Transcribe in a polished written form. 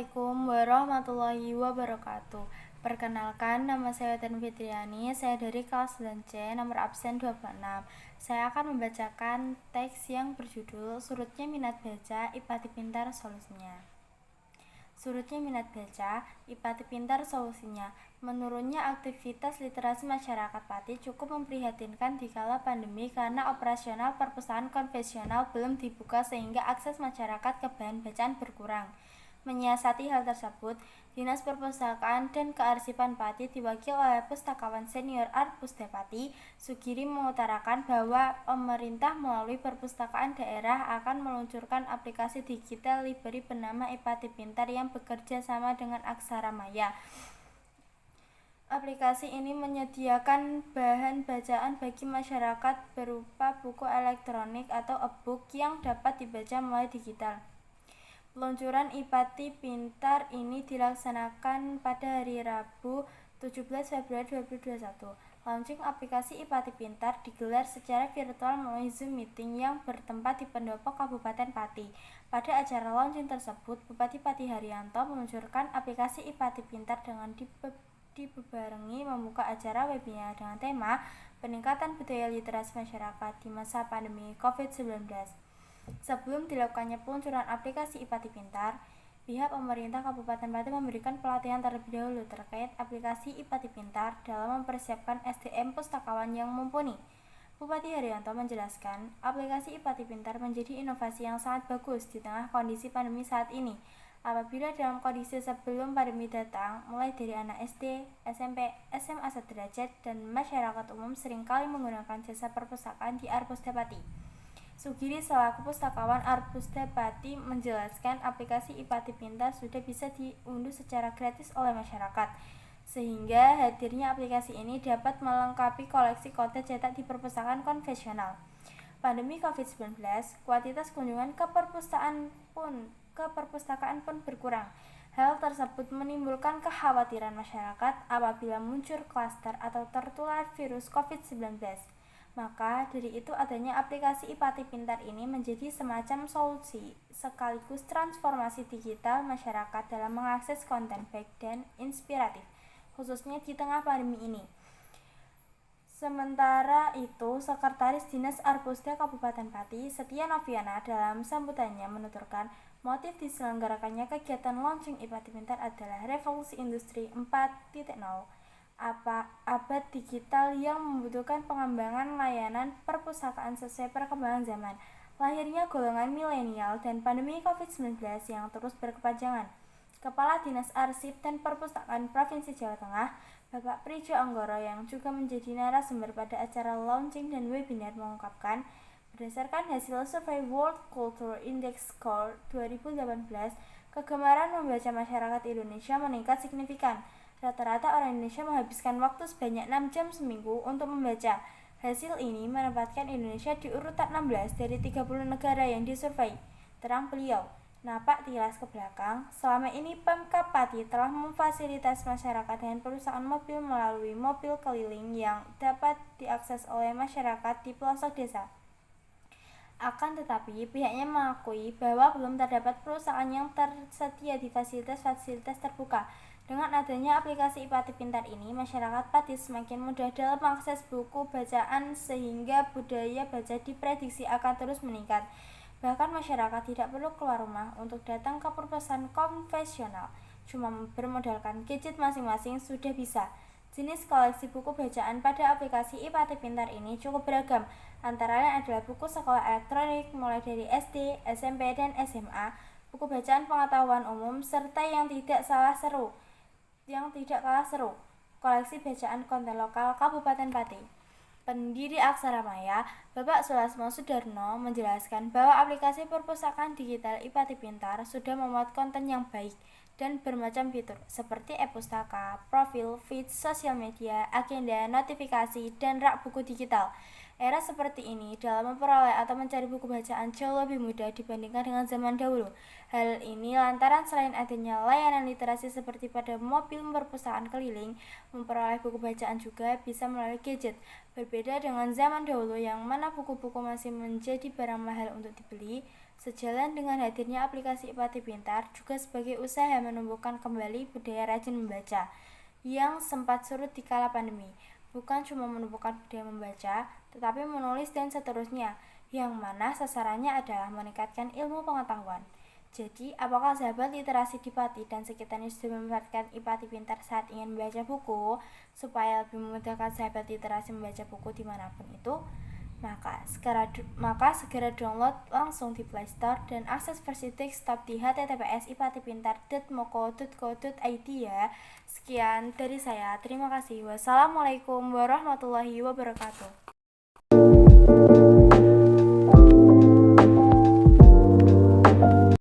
Assalamualaikum warahmatullahi wabarakatuh. Perkenalkan, nama saya Tan Fitriani, saya dari kelas 9 C, nomor absen 26. Saya akan membacakan teks yang berjudul Surutnya Minat Baca, Ipati Pintar Solusinya. Surutnya minat baca, Ipati Pintar solusinya. Menurunnya aktivitas literasi masyarakat Pati cukup memprihatinkan dikala pandemi karena operasional perpustakaan konvensional belum dibuka sehingga akses masyarakat ke bahan bacaan berkurang. Menyiasati hal tersebut, Dinas Perpustakaan dan Kearsipan Pati diwakil oleh Pustakawan Senior Art Pustepati Sugiri mengutarakan bahwa pemerintah melalui perpustakaan daerah akan meluncurkan aplikasi digital library bernama Ipati Pintar yang bekerja sama dengan Aksara Maya. Aplikasi ini menyediakan bahan bacaan bagi masyarakat berupa buku elektronik atau e-book yang dapat dibaca melalui digital. Peluncuran Ipati Pintar ini dilaksanakan pada hari Rabu 17 Februari 2021. Launching aplikasi Ipati Pintar digelar secara virtual melalui Zoom Meeting yang bertempat di Pendopo Kabupaten Pati. Pada acara launching tersebut, Bupati Pati Haryanto meluncurkan aplikasi Ipati Pintar dengan dibarengi membuka acara webinar dengan tema Peningkatan Budaya Literasi Masyarakat di Masa Pandemi COVID-19. Sebelum dilakukannya peluncuran aplikasi Ipati Pintar, pihak pemerintah Kabupaten Pati memberikan pelatihan terlebih dahulu terkait aplikasi Ipati Pintar dalam mempersiapkan SDM pustakawan yang mumpuni. Bupati Haryanto menjelaskan, aplikasi Ipati Pintar menjadi inovasi yang sangat bagus di tengah kondisi pandemi saat ini. Apabila dalam kondisi sebelum pandemi datang, mulai dari anak SD, SMP, SMA sederajat, dan masyarakat umum seringkali menggunakan jasa perpustakaan di Arpustepati. Sugiri selaku pustakawan Arpustepati menjelaskan aplikasi Ipati Pintar sudah bisa diunduh secara gratis oleh masyarakat, sehingga hadirnya aplikasi ini dapat melengkapi koleksi konten cetak di perpustakaan konvensional. Pandemi COVID-19, kuantitas kunjungan ke perpustakaan pun berkurang. Hal tersebut menimbulkan kekhawatiran masyarakat apabila muncul klaster atau tertular virus COVID-19. Maka dari itu adanya aplikasi Ipati Pintar ini menjadi semacam solusi sekaligus transformasi digital masyarakat dalam mengakses konten baik dan inspiratif, khususnya di tengah pandemi ini. Sementara itu, Sekretaris Dinas Arpuste Kabupaten Pati, Setia Noviana, dalam sambutannya menuturkan motif diselenggarakannya kegiatan launching Ipati Pintar adalah revolusi industri 4.0. Abad digital yang membutuhkan pengembangan layanan perpustakaan sesuai perkembangan zaman, lahirnya golongan milenial, dan pandemi COVID-19 yang terus berkepanjangan. Kepala Dinas Arsip dan Perpustakaan Provinsi Jawa Tengah, Bapak Prijo Anggoro yang juga menjadi narasumber pada acara launching dan webinar mengungkapkan, berdasarkan hasil survei World Culture Index Score 2018, kegemaran membaca masyarakat Indonesia meningkat signifikan. Rata-rata orang Indonesia menghabiskan waktu sebanyak 6 jam seminggu untuk membaca. Hasil ini menempatkan Indonesia di urutan 16 dari 30 negara yang disurvei. Terang beliau, napak tilas ke belakang, selama ini Pemkab Pati telah memfasilitasi masyarakat dengan perusahaan mobil melalui mobil keliling yang dapat diakses oleh masyarakat di pelosok desa. Akan tetapi, pihaknya mengakui bahwa belum terdapat perusahaan yang tersedia di fasilitas-fasilitas terbuka. Dengan adanya aplikasi Ipati Pintar ini, masyarakat Pati semakin mudah dalam mengakses buku bacaan sehingga budaya baca diprediksi akan terus meningkat. Bahkan masyarakat tidak perlu keluar rumah untuk datang ke perpustakaan konvensional. Cuma bermodalkan gadget masing-masing sudah bisa. Jenis koleksi buku bacaan pada aplikasi Ipati Pintar ini cukup beragam. Antara lain adalah buku sekolah elektronik mulai dari SD, SMP, dan SMA, buku bacaan pengetahuan umum, serta yang tidak kalah seru, koleksi bacaan konten lokal Kabupaten Pati. Pendiri Aksara Maya, Bapak Sulasmo Sudarno, menjelaskan bahwa aplikasi perpustakaan digital Ipati Pintar sudah memuat konten yang baik dan bermacam fitur seperti e-pustaka, profil, feed, sosial media, agenda, notifikasi, dan rak buku digital. Era seperti ini dalam memperoleh atau mencari buku bacaan jauh lebih mudah dibandingkan dengan zaman dahulu. Hal ini lantaran selain adanya layanan literasi seperti pada mobil perpustakaan keliling, memperoleh buku bacaan juga bisa melalui gadget. Berbeda dengan zaman dahulu yang mana buku-buku masih menjadi barang mahal untuk dibeli, sejalan dengan hadirnya aplikasi Ipati Pintar juga sebagai usaha menumbuhkan kembali budaya rajin membaca yang sempat surut di kala pandemi. Bukan cuma menumbuhkan budaya membaca, tetapi menulis dan seterusnya, yang mana sasarannya adalah meningkatkan ilmu pengetahuan. Jadi, apakah sahabat literasi di Pati dan sekitarnya sudah memanfaatkan Ipati Pintar saat ingin membaca buku, supaya lebih memudahkan sahabat literasi membaca buku dimanapun itu? Maka segera download langsung di Play Store dan akses versi desktop di https://ipatipintar.moko.co.id ya. Sekian dari saya. Terima kasih. Wassalamualaikum warahmatullahi wabarakatuh.